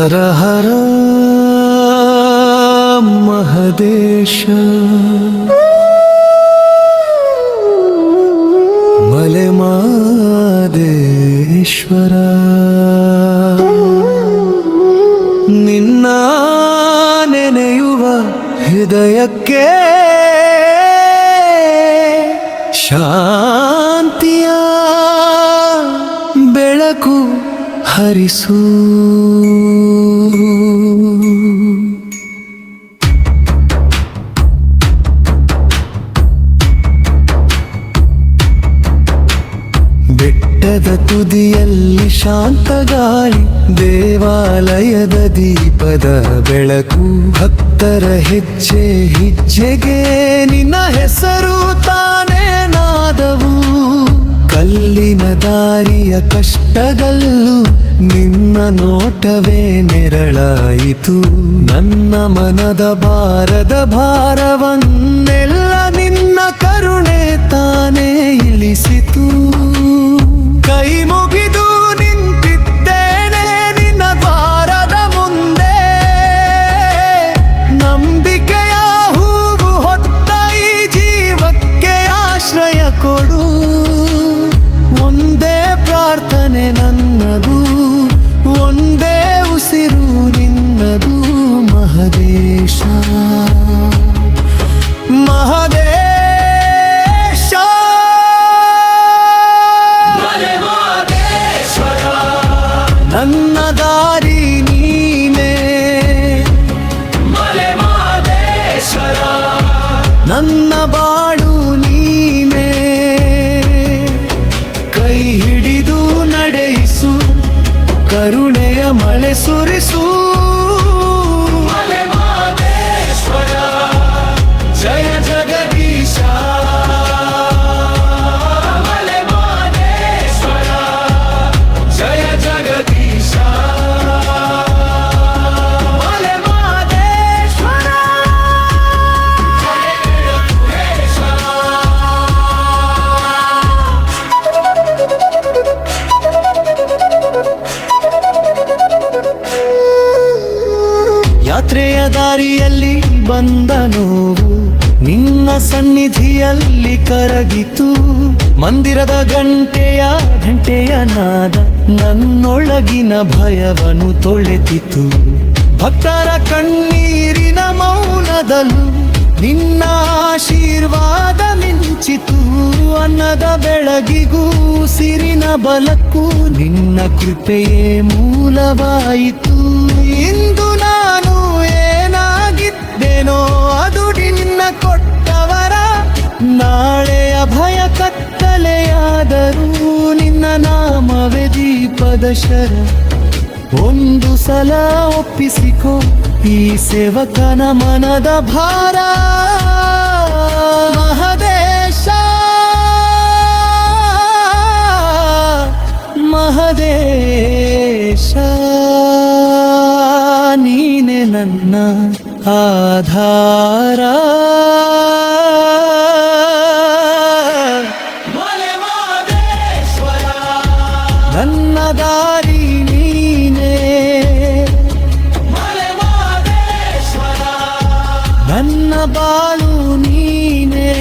ಹರ ಹರ ಮಹದೇಶ ಮಲೆ ಮಾದೇಶ್ವರ ನಿನ್ನ ನೆನೆಯುವ ಹೃದಯಕ್ಕೆ ಶಾಂತಿಯ ಬೆಳಕು ಹರಿಸು. ಬೆಟ್ಟದ ತುದಿಯಲ್ಲಿ ಶಾಂತ ಗಾಳಿ, ದೇವಾಲಯದ ದೀಪದ ಬೆಳಕು, ಭಕ್ತರ ಹೆಜ್ಜೆ ಹೆಜ್ಜೆಗೆ ನಿನ್ನ ಹೆಸರು ತಾನೇ ನಾದವು. ಕಲ್ಲಿನ ದಾರಿಯ ಕಷ್ಟದಲ್ಲೂ ನಿನ್ನ ನೋಟವೇ ನೆರಳಾಯಿತು. ನನ್ನ ಮನದ ಭಾರದ ಭಾರವನ್ನೆಲ್ಲ ನಿನ್ನ ಕರುಣೆ ತಾನೇ ಇಳಿಸಿತು. ಕೈ ಮುಗಿದು ನಿಂತಿದ್ದೇನೆ ನಿನ್ನ ದ್ವಾರದ ಮುಂದೆ, ನಂಬಿಕೆಯ ಹೂವು ಹೊತ್ತ ಈ ಜೀವಕ್ಕೆ ಆಶ್ರಯ ಕೊಡು. ಒಂದೇ ಪ್ರಾರ್ಥನೆ ನನ್ನದು, ಒಂದೇ ಉಸಿರು ನಿನ್ನದು. ಮಹದೇಶ ಮಹದೇಶ ನನ್ನ ದಾರಿ ನೀನೇ, ನನ್ನ ಬಾಳು ನೀನೇ. ಕೈ ಹಿಡಿದು ನಡೆಯಿಸು, ಕರುಣೆಯ ಮಳೆ ಸುರಿಸು. ಜಯ ಜಗದೀಶ ಜಯ ಜಗದೀಶ ಯಾತ್ರೆಯ ದಾರಿಯಲ್ಲಿ ಬಂದ ನೋವು ನಿನ್ನ ಸನ್ನಿಧಿಯಲ್ಲಿ ಕರಗಿತು. ಮಂದಿರದ ಗಂಟೆಯ ನಾದ ನನ್ನೊಳಗಿನ ಭಯವನ್ನು ತೊಳೆತಿತು. ಭಕ್ತರ ಕಣ್ಣೀರಿನ ಮೌನದಲ್ಲೂ ನಿನ್ನ ಆಶೀರ್ವಾದ ಮಿಂಚಿತು. ಅನ್ನದ ಬೆಳಗಿಗೂ ಸಿರಿನ ಬಲಕ್ಕೂ ನಿನ್ನ ಕೃಪೆಯೇ ಮೂಲವಾಯಿತು. ಇಂದು ನಾನು ಏನಾಗಿದ್ದೇನೋ ಅದು ನಿನ್ನ ಕೊಟ್ಟವರ, ನಾಳೆಯ ಭಯ ಕತ್ತಲೆಯಾದರೂ ನಿನ್ನ ನಾಮವೇ ದೀಪದ ಶರ. ಒಂದು ಸಲ ಒಪ್ಪಿಸಿಕೋ ಈ ಸೇವಕನ ಮನದ ಭಾರ. ಮಹದೇಶ ಮಹದೇಶ ನೀನೆ ನನ್ನ ಆಧಾರ. ನನ್ನ ದಾರಿ ನೀನೇ, ನನ್ನ ಬಾಳು ನೀನೇ.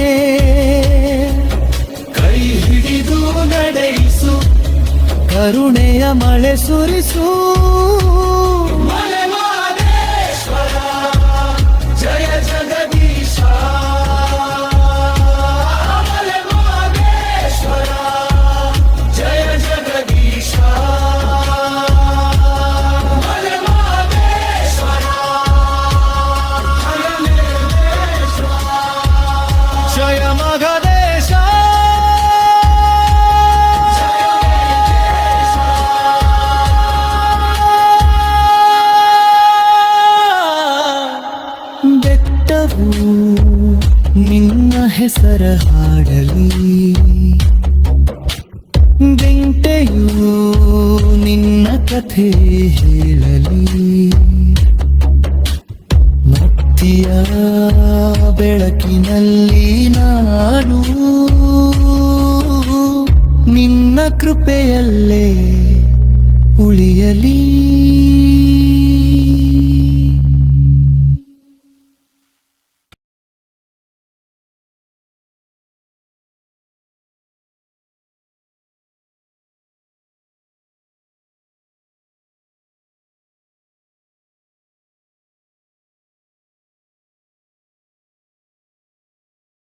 ಕೈ ಹಿಡಿದು ನಡೆಯಿಸು, ಕರುಣೆಯ ಮಳೆ ಸುರಿಸು. ಜಯ ಜಗದೀಶ ಜಯ ಜಗದೀಶ ಜಯ ಮಹದೇಶ ಬೆಟ್ಟವು ನಿನ್ನ ಹೆಸರ ಹಾಡಲಿ, ಬೆಂಟೆಯು ನಿನ್ನ ಕಥೆ ಹೇಳಲಿ. ಭಕ್ತಿಯ ಬೆಳಕಿನಲ್ಲಿ ನಾನು ನಿನ್ನ ಕೃಪೆಯಲ್ಲೇ ಉಳಿಯಲಿ.